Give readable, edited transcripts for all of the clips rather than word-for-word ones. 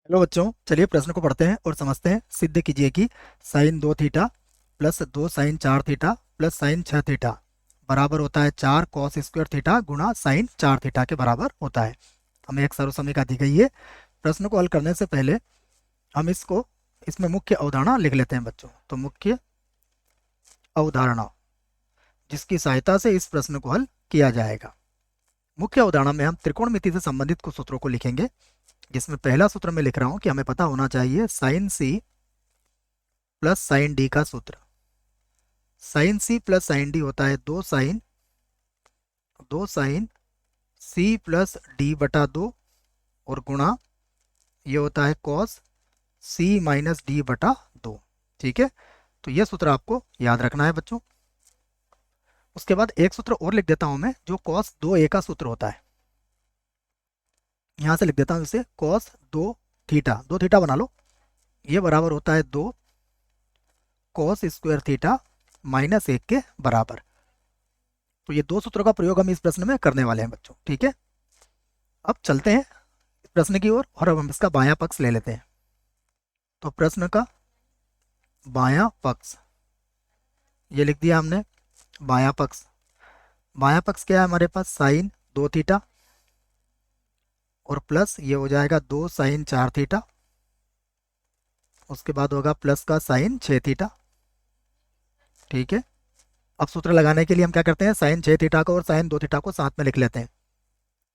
Hello बच्चों, चलिए प्रश्न को पढ़ते हैं और समझते हैं। सिद्ध कीजिए कि sine 2 theta plus 2 sine 4 theta plus sine 6 theta बराबर होता है 4 cos² थीटा गुणा साइन 4 थीटा के बराबर होता है। हमें एक सर्वसमीकरण दी गई है। प्रश्न को हल करने से पहले हम इसमें मुख्य अवधारणा लिख लेते हैं बच्चों। तो मुख्य अवधारणा जिसकी सहायता से इस प्रश्न को हल किया जाएगा। मुख्य अवधारणा में हम त्रिकोणमिति से संबंधित कुछ सूत्रों को लिखेंगे, जिसमें पहला सूत्र मैं लिख रहा हूं कि हमें पता होना चाहिए sine C plus sine D का सूत्र। Sine C plus sine D होता है 2 साइन सी प्लस डी बटा 2 और गुणा ये होता है कॉस सी माइनस डी बटा 2। ठीक है, तो ये सूत्र आपको याद रखना है बच्चों। उसके बाद एक सूत्र और लिख देता हूं मैं, जो कॉस 2a का सूत्र होता है। यहां से लिख देता हूं इसे कॉस 2 थीटा बना लो। ये बराबर होता है 2 cos² थीटा माइनस 1 के बराबर। तो ये दो सूत्रों का प्रयोग हम इस प्रश्न में करने वाले हैं बच्चों। ठीक है, अब चलते हैं प्रश्न की ओर और अब हम इसका बायां पक्ष ले लेते हैं। तो प्रश्न का बायां पक्ष ये लिख दिया हमने। बायां पक्ष क्या है हमारे पास? साइन 2 थीटा और प्लस ये हो जाएगा 2 साइन 4 थीटा। उसके बाद होगा प्लस का साइन 6 थीटा। ठीक है, अब सूत्र लगाने के लिए हम क्या करते हैं, साइन 6 थीटा को और साइन 2 थीटा को साथ में लिख लेते हैं।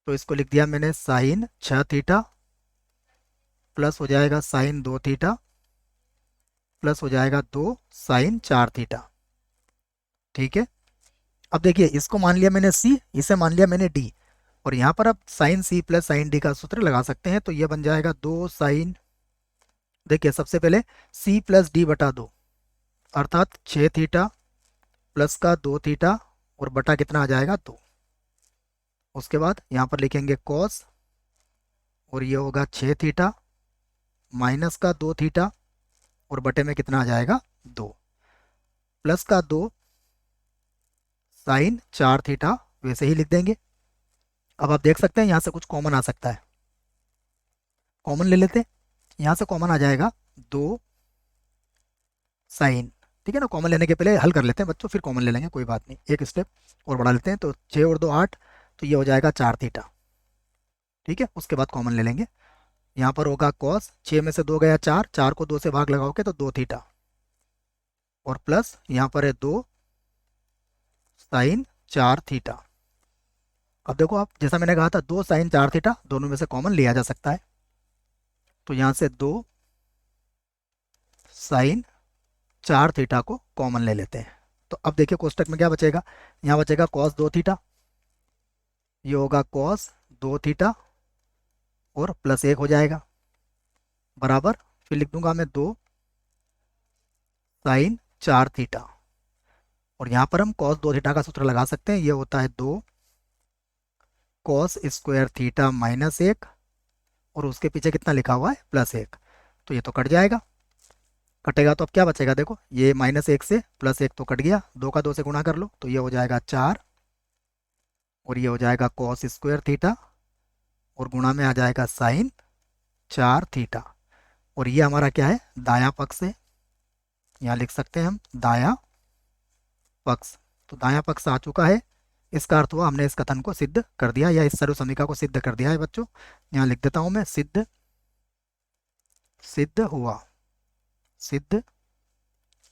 तो इसको लिख दिया मैंने साइन 6 थीटा प्लस हो जाएगा साइन 2 थीटा प्लस हो जाएगा 2 साइन 4 थीटा। ठीक है, अब देखिए इसको मान लिया मैंने सी, इसे मान लिया मैंने डी, और यहाँ पर अब sine C plus sine D का सूत्र लगा सकते हैं। तो ये बन जाएगा 2 साइन, देखिए सबसे पहले सी प्लस डी बटा 2 अर्थात 6 थीटा प्लस का 2 थीटा और बटा कितना आ जाएगा 2। उसके बाद यहाँ पर लिखेंगे कॉस और ये होगा 6 थीटा माइनस का 2 थीटा और बटे में कितना आ जाएगा 2 प्लस का 2 साइन 4 थीटा वैसे ही लिख देंगे। अब आप देख सकते हैं यहाँ से कुछ कॉमन आ सकता है, कॉमन ले लेते हैं। यहाँ से कॉमन आ जाएगा 2 साइन। ठीक है ना, कॉमन लेने के पहले हल कर लेते हैं बच्चों, फिर कॉमन ले लेंगे, कोई बात नहीं। एक स्टेप और बढ़ा लेते हैं। तो 6 और 2 8, तो ये हो जाएगा 4 थीटा। ठीक है, उसके बाद कॉमन ले लेंगे। यहाँ पर होगा कॉस, 6 में से 2 गया 4, 4 को 2 से भाग लगाओगे तो 2 थीटा और प्लस यहाँ पर है 2 साइन 4 थीटा। अब देखो आप, जैसा मैंने कहा था 2 साइन 4 थीटा दोनों में से कॉमन लिया जा सकता है। तो यहाँ से 2 साइन 4 थीटा को कॉमन ले लेते हैं। तो अब देखिए कोष्टक में क्या बचेगा, यहाँ बचेगा कॉस 2 थीटा, ये होगा कॉस 2 थीटा और प्लस 1 हो जाएगा बराबर, फिर लिख दूंगा मैं 2 साइन 4 थीटा और यहाँ पर हम कॉस 2 थीटा का सूत्र लगा सकते हैं। ये होता है 2 cos² थीटा माइनस 1 और उसके पीछे कितना लिखा हुआ है +1। तो ये तो कट जाएगा, कटेगा तो अब क्या बचेगा, देखो ये -1 से +1 तो कट गया, 2 का 2 से गुणा कर लो तो ये हो जाएगा 4 और ये हो जाएगा cos² थीटा और गुणा में आ जाएगा साइन 4 थीटा और ये हमारा क्या है, दायां पक्ष है। यहाँ लिख सकते हैं हम दायां पक्ष। तो दायां पक्ष आ चुका है, इसका अर्थ हुआ हमने इस कथन को सिद्ध कर दिया या इस सर्व समीकरण को सिद्ध कर दिया है बच्चों। यहाँ लिख देता हूं मैं सिद्ध, सिद्ध हुआ, सिद्ध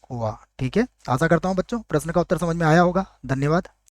हुआ। ठीक है, आशा करता हूं बच्चों प्रश्न का उत्तर समझ में आया होगा। धन्यवाद।